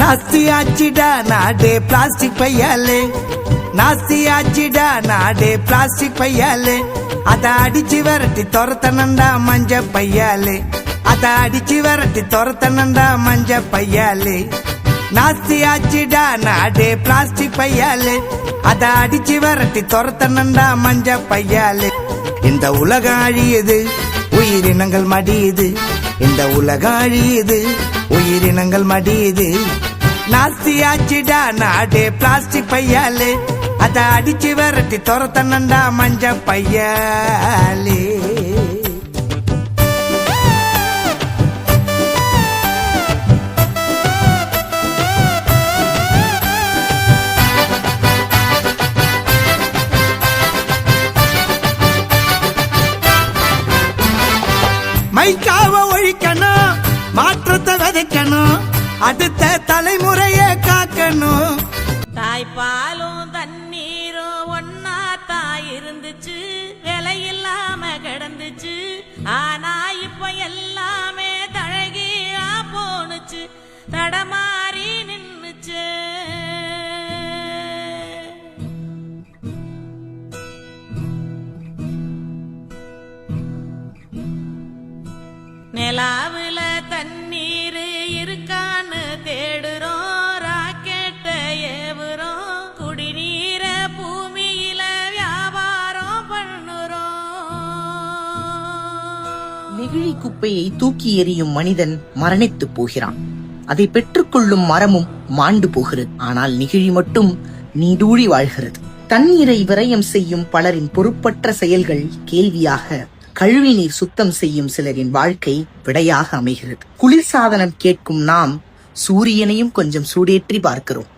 நாஸ்தி ஆச்சிடா நாடே பிளாஸ்டிக் பையாலே, நாஸ்தி ஆச்சிடா நாடே பிளாஸ்டிக் பையாலே, அத அடிச்சு விரட்டி துரத்தனண்டா மஞ்ச பையாலே, அத அடிச்சு விரட்டி துரத்தனண்டா மஞ்ச பையாலே. நாஸ்தி ஆச்சிடா நாடே பிளாஸ்டிக் பையாலே, அத அடிச்சு விரட்டி துரத்தனண்டா மஞ்ச பையாலே. இந்த உலகம் அழியுது, உயிரினங்கள் மடியுது, இந்த உலகம் அழியுது, உயிரினங்கள் மடியுது. நாஸ்தி ஆச்சிடா நாடே பிளாஸ்டிக் பையாலே, அத அடிச்சு விரட்டி துரத்தனண்டா மஞ்ச பையாலே. மைக்காவ ஒழிக்கணும், மாற்றத்தை விதைக்கணும், அடுத்த தலைமுறைய காக்கணும். தாய்ப்பாலும் தண்ணீரும் ஒன்னா தாய் இருந்துச்சு, விலையில்லாம கிடந்துச்சு. ஆனா இப்ப எல்லாமே தழகியா போனுச்சு, தடமாறி நின்னுச்சு. நிலாவுல தண்ணீர் இருக்கான்னு தேடுறோம், ராக்கெட்ட ஏவுறோம், குடிநீர பூமியில வியாபாரம் பண்ணுறோம். நெகிழி குப்பையை தூக்கி எறியும் மனிதன் மரணித்து போகிறான். அதை பெற்றுக்கொள்ளும் மரமும் மாண்டு போகிறது. ஆனால் நெகிழி மட்டும் நீடூழி வாழ்கிறது. தண்ணீரை விரயம் செய்யும் பலரின் பொறுப்பற்ற செயல்கள் கேள்வியாக, கழிவு நீர் சுத்தம் செய்யும் சிலரின் வாழ்க்கை விடையாக அமைகிறது. குளிர்சாதனம் கேட்கும் நாம் சூரியனையும் கொஞ்சம் சூடேற்றி பார்க்கிறோம்.